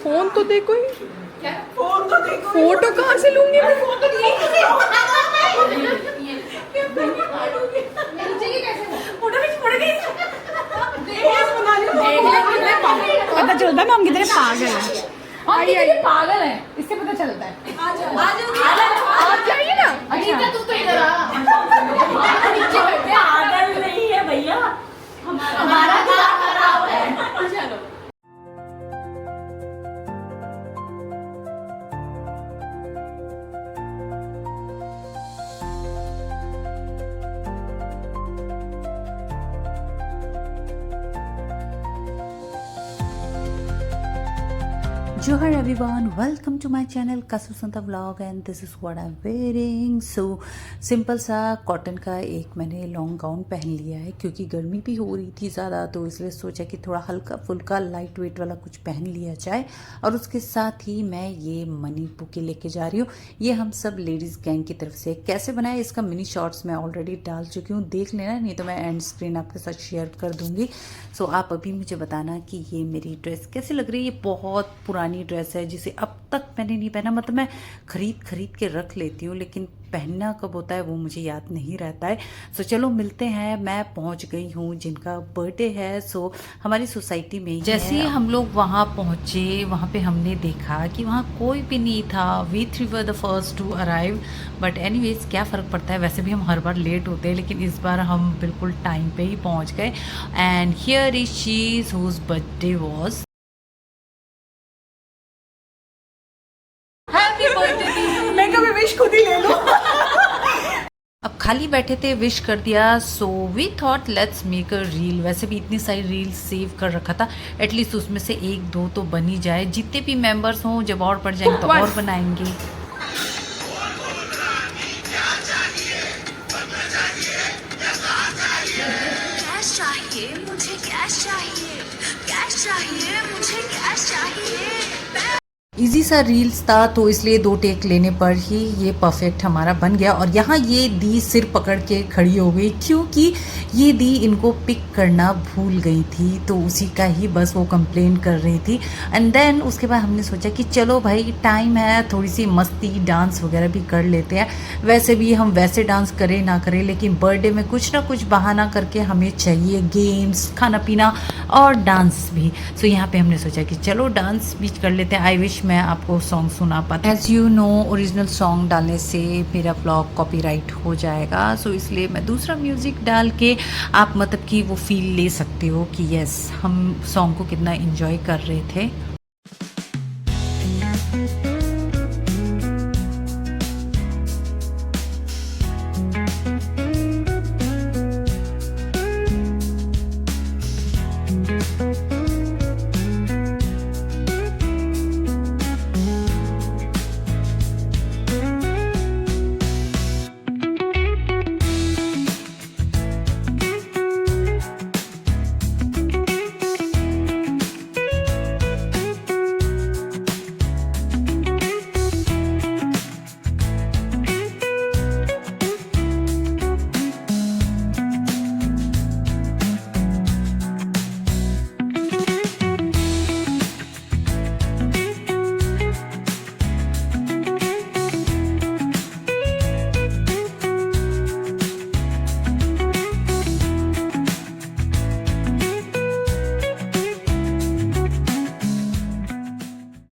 Phone तो देखो ही। Phone तो देखो। फोटो कहाँ से लूंगी मैं? फोटो पता चलता है हम कितने पागल हैं। हम कितने पागल हैं इससे पता चलता है। आ जाइए ना। अच्छा तू तो इधर आ। नीचे बैठे पागल नहीं है भैया, हमारा दिमाग खराब है। चलो Johar everyone, welcome to my channel Kasu Santa Vlog and this is what I'm wearing. So simple सा कॉटन का एक मैंने लॉन्ग गाउन पहन लिया है क्योंकि गर्मी भी हो रही थी ज़्यादा, तो इसलिए सोचा कि थोड़ा हल्का फुल्का लाइट वेट वाला कुछ पहन लिया जाए। और उसके साथ ही मैं ये मनी बुके लेके जा रही हूँ। ये हम सब लेडीज़ गैंग की तरफ से कैसे बनाए इसका मिनी शॉर्ट्स मैं ऑलरेडी डाल चुकी हूँ, देख लेना, नहीं तो मैं एंड स्क्रीन आपके साथ शेयर कर दूँगी। सो आप अभी मुझे बताना कि ये मेरी ड्रेस कैसी लग रही है। ये बहुत पुरानी ड्रेस है जिसे अब तक मैंने नहीं पहना, मतलब मैं खरीद के रख लेती हूँ लेकिन पहनना कब होता है वो मुझे याद नहीं रहता है। सो चलो मिलते हैं। मैं पहुँच गई हूँ जिनका बर्थडे है, सो हमारी सोसाइटी में ही जैसे ही हम लोग वहाँ पहुँचे वहाँ पे हमने देखा कि वहाँ कोई भी नहीं था। We three were the first to arrive, but anyways क्या फ़र्क पड़ता है, वैसे भी हम हर बार लेट होते हैं लेकिन इस बार हम बिल्कुल टाइम पे ही पहुँच गए। And here is she whose birthday was. मैं कभी विश खुद ही ले लूं। अब खाली बैठे थे, विश कर दिया। So we thought let's make a reel. वैसे भी इतनी सारी रील सेव कर रखा था, एटलीस्ट उसमें से एक दो तो बन ही जाए। जितने भी मेंबर्स हों, जब और बढ़ जाएंगे तो और बनाएंगे। कैश चाहिए मुझे, कैश चाहिए, कैश चाहिए मुझे, कैश चाहिए। इजी सा रील्स था तो इसलिए 2 टेक लेने पर ही ये परफेक्ट हमारा बन गया। और यहाँ ये दी सिर पकड़ के खड़ी हो गई क्योंकि ये दी इनको पिक करना भूल गई थी, तो उसी का ही बस वो कंप्लेन कर रही थी। एंड देन उसके बाद हमने सोचा कि चलो भाई टाइम है, थोड़ी सी मस्ती डांस वगैरह भी कर लेते हैं। वैसे भी हम वैसे डांस करें ना करें लेकिन बर्थडे में कुछ ना कुछ बहाना करके हमें चाहिए, गेम्स, खाना पीना और डांस भी। सो यहाँ पे हमने सोचा कि चलो डांस भी कर लेते हैं। आई विश मैं आपको सॉन्ग सुना पाता। As you know original song डालने से मेरा ब्लॉग कॉपीराइट हो जाएगा, सो इसलिए मैं दूसरा म्यूजिक डाल के आप मतलब कि वो फील ले सकते हो कि यस हम सॉन्ग को कितना एंजॉय कर रहे थे।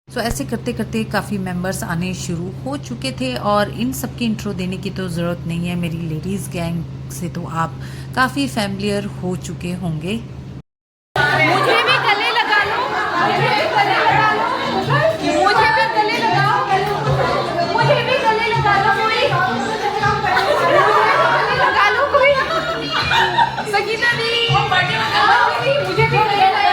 तो ऐसे करते करते काफ़ी मेंबर्स आने शुरू हो चुके थे और इन सब की इंट्रो देने की तो ज़रूरत नहीं है, मेरी लेडीज़ गैंग से तो आप काफ़ी फैमिलियर हो चुके होंगे। मुझे भी गले लगा लो, मुझे भी गले लगा लो, मुझे भी गले लगाओ, मुझे भी गले लगा लो कोई, लगा लो कोई। सकीना दी मुझे भी गले लगा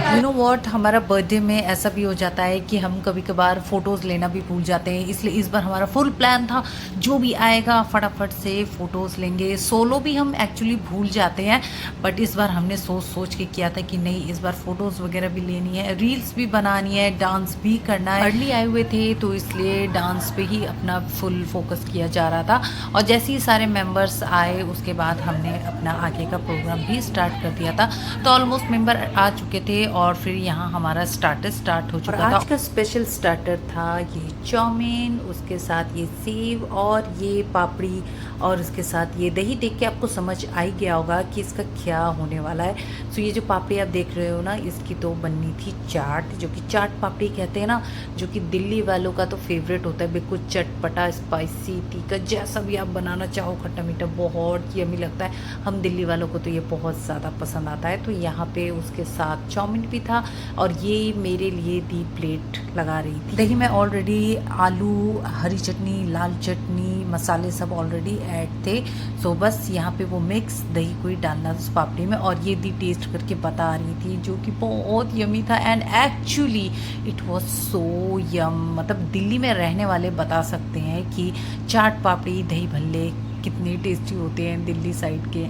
यू नो व्हाट, हमारा बर्थडे में ऐसा भी हो जाता है कि हम कभी कभार फ़ोटोज़ लेना भी भूल जाते हैं, इसलिए इस बार हमारा फुल प्लान था जो भी आएगा फटाफट से फ़ोटोज़ लेंगे। सोलो भी हम एक्चुअली भूल जाते हैं, बट इस बार हमने सोच के किया था कि नहीं, इस बार फ़ोटोज़ वगैरह भी लेनी है, रील्स भी बनानी है, डांस भी करना है। अर्ली आए हुए थे तो इसलिए डांस पे ही अपना फुल फोकस किया जा रहा था, और जैसे ही सारे मेंबर्स आए उसके बाद हमने अपना आगे का प्रोग्राम भी स्टार्ट कर दिया था। तो ऑलमोस्ट मेंबर आ चुके थे और फिर यहाँ हमारा स्टार्टर स्टार्ट हो चुका था। आज का स्पेशल स्टार्टर था ये चाउमीन, उसके साथ ये सेव और ये पापड़ी और उसके साथ ये दही। देख के आपको समझ आ ही गया होगा कि इसका क्या होने वाला है। सो ये जो पापड़ी आप देख रहे हो ना, इसकी तो बननी थी चाट, जो कि चाट पापड़ी कहते हैं ना, जो कि दिल्ली वालों का तो फेवरेट होता है। बिल्कुल चटपटा, स्पाइसी, तीखा, जैसा भी आप बनाना चाहो, खट्टा मीठा, बहुत यम्मी लगता है। हम दिल्ली वालों को तो ये बहुत ज़्यादा पसंद आता है। तो यहाँ पे उसके साथ चाउमीन भी था और ये मेरे लिए दी प्लेट लगा रही थी। दही में ऑलरेडी आलू, हरी चटनी, लाल चटनी, मसाले सब ऑलरेडी ऐड थे। सो बस यहाँ पे वो मिक्स दही को ही डालना था उस पापड़ी में, और ये दी टेस्ट करके बता रही थी, जो कि बहुत यमी था। And actually it was so yum. मतलब दिल्ली में रहने वाले बता सकते हैं कि चाट पापड़ी, दही भल्ले कितने टेस्टी होते हैं दिल्ली साइड के।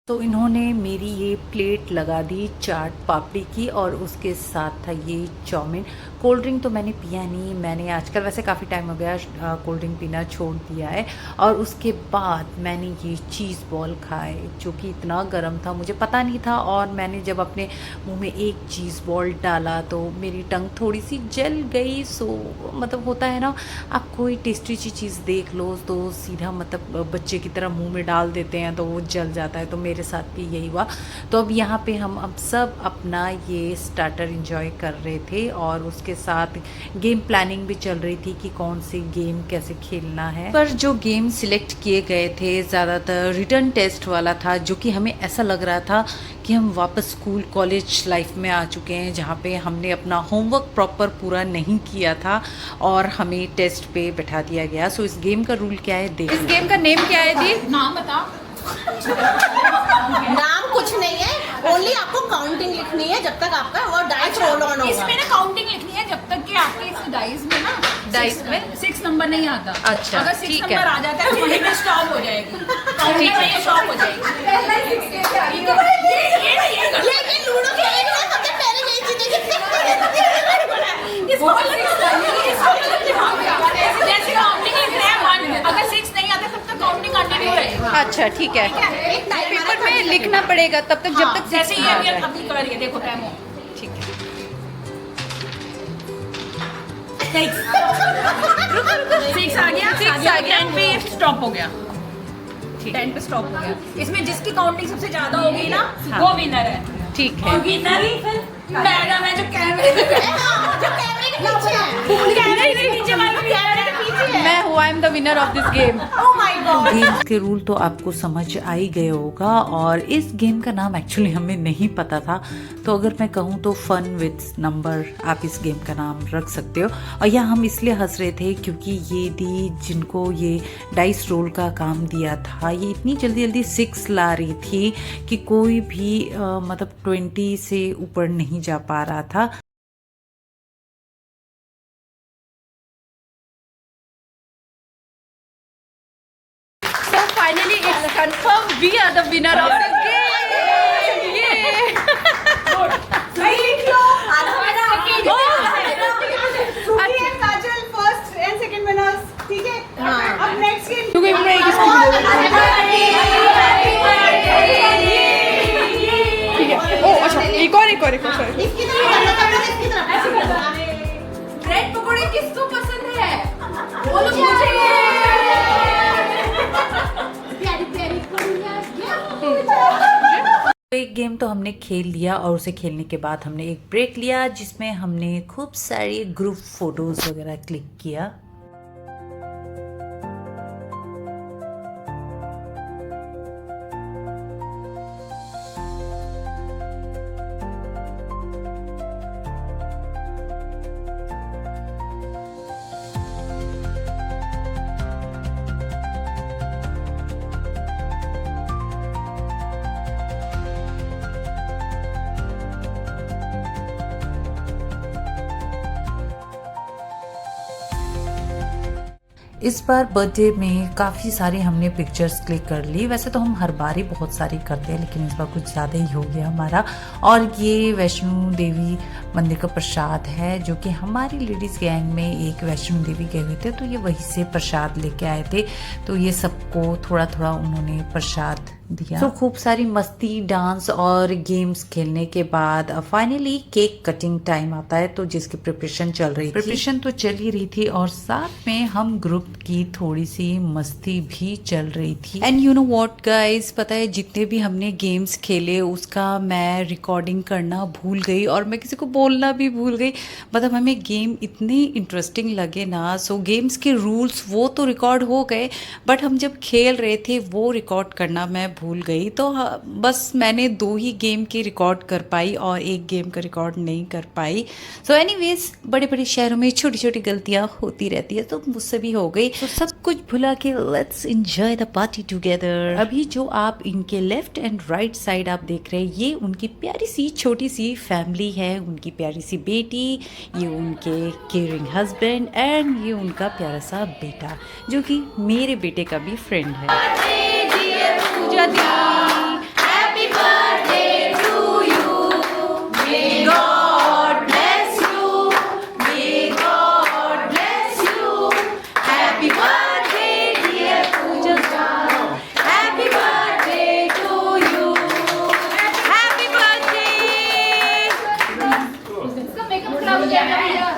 तो इन्होंने मेरी ये प्लेट लगा दी चाट पापड़ी की, और उसके साथ था ये चाउमीन। कोल्ड ड्रिंक तो मैंने पिया नहीं, मैंने आजकल वैसे काफ़ी टाइम हो गया कोल्ड ड्रिंक पीना छोड़ दिया है। और उसके बाद मैंने ये चीज़ बॉल खाए, जो कि इतना गर्म था, मुझे पता नहीं था। और मैंने जब अपने मुंह में एक चीज़ बॉल डाला तो मेरी टंग थोड़ी सी जल गई। सो मतलब होता है ना, आप कोई टेस्टी सी चीज़ देख लो तो सीधा मतलब बच्चे की तरह मुँह में डाल देते हैं तो वो जल जाता है। तो मेरे साथ भी यही हुआ। तो अब यहाँ पे हम अब सब अपना ये स्टार्टर एंजॉय कर रहे थे, और उसके साथ गेम प्लानिंग भी चल रही थी कि कौन सी गेम कैसे खेलना है। पर जो गेम सिलेक्ट किए गए थे ज़्यादातर रिटर्न टेस्ट वाला था, जो कि हमें ऐसा लग रहा था कि हम वापस स्कूल कॉलेज लाइफ में आ चुके हैं, जहाँ पे हमने अपना होमवर्क प्रॉपर पूरा नहीं किया था और हमें टेस्ट पे बैठा दिया गया। सो इस गेम का रूल क्या है, देखिए। इस गेम का नेम क्या है दी? नाम बता। नाम कुछ नहीं है, ओनली आपको काउंटिंग लिखनी है जब तक आपका वो डाइस रोल ऑन होगा। इसमें ना काउंटिंग लिखनी है जब तक कि आपके इस डाइस में ना डाइस में 6 नंबर नहीं आता। अच्छा, अगर 6 ठीक है। नंबर आ जाता है तो वहीं पे स्टॉप हो जाएगी, काउंटिंग वहीं स्टॉप हो जाएगी। ये लूडो खेलेंगे ना, सबसे पहले यही चीजें जैसे काउंटिंग लिखना है 1, अगर 6 नहीं आता तब तक काउंटिंग कंटिन्यू रहेगी। अच्छा ठीक है, पेपर में लिखना पड़ेगा तब तक जब तक जैसे 6 ये ना आ अभी जाए। अपनी कर रही है, देखो टाइम हो। ठीक है। 6 आ गया, 6 आ गया। 10 पे स्टॉप हो गया, 10 पे स्टॉप हो गया। इसमें जिसकी काउंटिंग सबसे ज्यादा होगी ना, वो विनर है। ठीक है। और विनर मैडम है जो कैमरे जो कैमरे के पीछे है। कैमरे के नीचे वाली कैमरे के पीछे है। मैं हूँ, I am the winner of this game. Oh my God. Game के रूल तो आपको समझ आ ही गए होगा, और इस गेम का नाम एक्चुअली हमें नहीं पता था। तो अगर मैं कहूँ तो फन विद नंबर आप इस गेम का नाम रख सकते हो। और यह हम इसलिए हंस रहे थे क्योंकि ये दी जिनको ये डाइस रोल का काम दिया था, ये इतनी जल्दी जल्दी 6 ला रही थी कि कोई भी मतलब 20 से ऊपर नहीं जा पा रहा था। So finally it's confirmed we are the winner of the game. सही लिख लो। काजल फर्स्ट एंड सेकंड विनर्स, ठीक है। अब नेक्स्ट गेम तू गेम में किसको ठीक है। ओ अच्छा, एक और सॉरी। इसकी तरफ करना था, इसकी तरफ। ब्रेड पकोड़े किसको पसंद है? बोलो मुझे। प्यारी प्यारी एक गेम तो हमने खेल लिया और उसे खेलने के बाद हमने एक ब्रेक लिया जिसमें हमने खूब सारी ग्रुप फोटोज़ वगैरह क्लिक किया। इस बार बर्थडे में काफ़ी सारे हमने पिक्चर्स क्लिक कर ली। वैसे तो हम हर बार ही बहुत सारी करते हैं लेकिन इस बार कुछ ज़्यादा ही हो गया हमारा। और ये वैष्णो देवी मंदिर का प्रसाद है जो कि हमारी लेडीज़ गैंग में एक वैष्णो देवी गए हुए थे तो ये वहीं से प्रसाद लेके आए थे, तो ये सबको थोड़ा थोड़ा उन्होंने प्रसाद दिया। तो खूब सारी मस्ती, डांस और गेम्स खेलने के बाद फाइनली केक कटिंग टाइम आता है, तो जिसकी प्रिपरेशन चल रही थी। प्रिपरेशन तो चल ही रही थी और साथ में हम ग्रुप की थोड़ी सी मस्ती भी चल रही थी। And you know what guys, पता है जितने भी हमने गेम्स खेले उसका मैं रिकॉर्डिंग करना भूल गई और मैं किसी को बोलना भी भूल गई। मतलब हमें गेम इतनी इंटरेस्टिंग लगे ना। सो गेम्स के रूल्स वो तो रिकॉर्ड हो गए बट हम जब खेल रहे थे वो रिकॉर्ड करना मैं भूल गई। तो बस मैंने 2 ही गेम की रिकॉर्ड कर पाई और 1 गेम का रिकॉर्ड नहीं कर पाई। सो एनीवेज, बड़े बड़े शहरों में छोटी छोटी गलतियां होती रहती है, तो मुझसे भी हो गई। तो सब कुछ भुला के let's enjoy the party together. अभी जो आप इनके लेफ्ट एंड राइट साइड आप देख रहे हैं ये उनकी प्यारी सी छोटी सी फैमिली है, उनकी प्यारी सी बेटी, ये उनके केयरिंग हस्बैंड एंड ये उनका प्यारा सा बेटा जो कि मेरे बेटे का भी फ्रेंड है। Pooja di, happy birthday to you, may God bless you, may God bless you, happy birthday dear Pooja, happy birthday to you, happy birthday. इसका मेकअप खराब हो जाएगा भैया।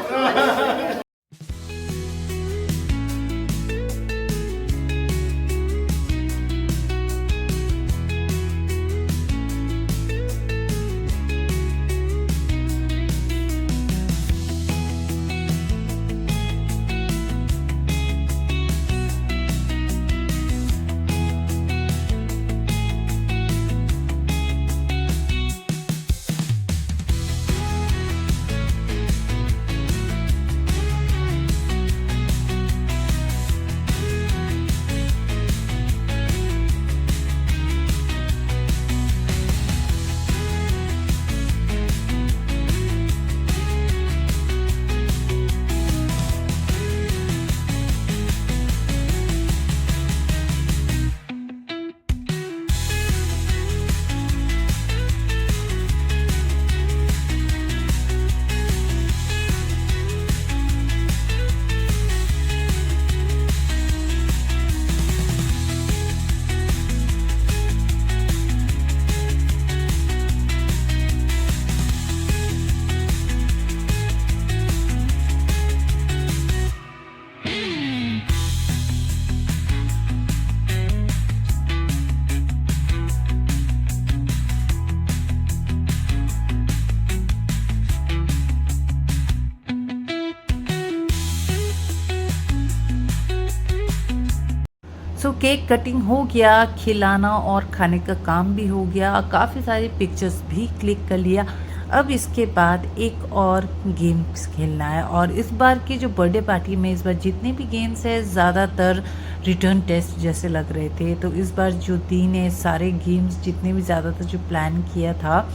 सो केक कटिंग हो गया, खिलाना और खाने का काम भी हो गया, काफ़ी सारे पिक्चर्स भी क्लिक कर लिया। अब इसके बाद एक और गेम्स खेलना है और इस बार की जो बर्थडे पार्टी में इस बार जितने भी गेम्स है ज़्यादातर रिटर्न टेस्ट जैसे लग रहे थे। तो इस बार जो 3 सारे गेम्स जितने भी ज़्यादातर जो प्लान किया था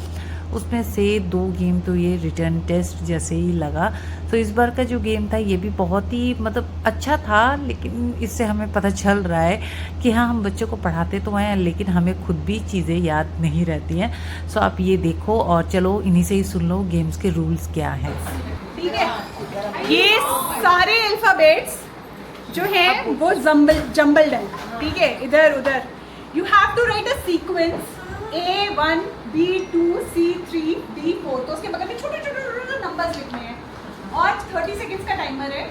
उसमें से 2 गेम तो ये रिटर्न टेस्ट जैसे ही लगा। तो इस बार का जो गेम था ये भी बहुत ही मतलब अच्छा था, लेकिन इससे हमें पता चल रहा है कि हाँ हम बच्चों को पढ़ाते तो हैं लेकिन हमें खुद भी चीज़ें याद नहीं रहती हैं। सो आप ये देखो और चलो इन्हीं से ही सुन लो गेम्स के रूल्स क्या हैं। ठीक है, ये सारे अल्फाबेट्स जो हैं वो जम्बल्ड है, ठीक है, इधर उधर। You have to write a sequence A1 B2 C3 D4, तो उसके बगल में छोटे छोटे नंबर्स लिखने हैं और 30 सेकंड्स का टाइमर है।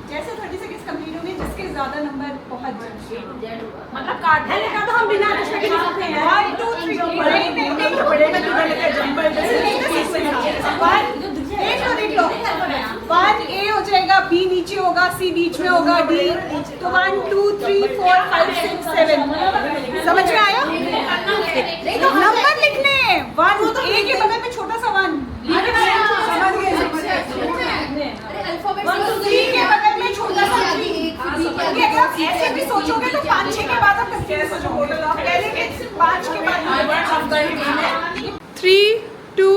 जैसे 30 सेकंड्स कंप्लीट होंगे जिसके ज्यादा नंबर पहुंच जाए मतलब काटने का तो हम बिना कुछ के लिख सकते हैं 1 2 3 नहीं देख लो 1A हो जाएगा, B नीचे होगा, C बीच में होगा, D तो 1 2 3 4 5 6 7 समझ में आया? नंबर लिखने 1 A के बगल में छोटा सा 1, B के बगल में C के बगल में छोटा सा 3। अगर आप ऐसे भी सोचोगे तो 5 6 के बाद आप कंफ्यूज हो जाओगे। पहले के 5 के बाद 3 2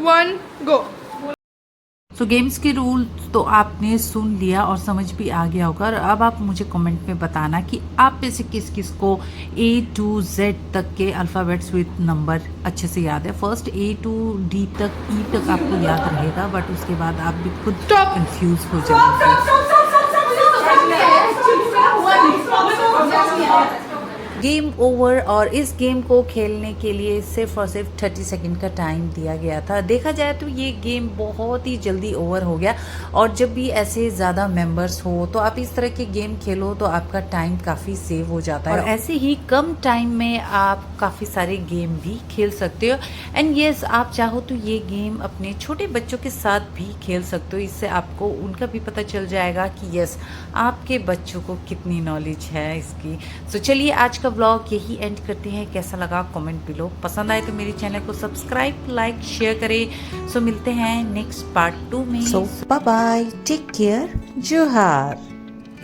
1 गो। सो गेम्स के रूल तो आपने सुन लिया और समझ भी आ गया होगा। और अब आप मुझे कमेंट में बताना कि आप में से किस किस को A to Z तक के अल्फ़ाबेट्स विद नंबर अच्छे से याद है। फर्स्ट A to D तक E तक आपको याद रहेगा, बट उसके बाद आप भी खुद कंफ्यूज हो जाएंगे। Game over. और इस गेम को खेलने के लिए सिर्फ और सिर्फ 30 सेकंड का टाइम दिया गया था। देखा जाए तो ये गेम बहुत ही जल्दी ओवर हो गया। और जब भी ऐसे ज़्यादा मेंबर्स हो तो आप इस तरह के गेम खेलो तो आपका टाइम काफ़ी सेव हो जाता है, और ऐसे ही कम टाइम में आप काफ़ी सारे गेम भी खेल सकते हो। एंड यस, आप चाहो तो ये गेम अपने छोटे बच्चों के साथ भी खेल सकते हो। इससे आपको उनका भी पता चल जाएगा कि यस, आपके बच्चों को कितनी नॉलेज है इसकी। सो चलिए आज का व्लॉग यही एंड करते हैं। कैसा लगा कमेंट बिलो। पसंद आए तो मेरे चैनल को सब्सक्राइब, लाइक, शेयर करें। सो मिलते हैं नेक्स्ट पार्ट 2 में। सो बाय बाय, टेक केयर, जोहार।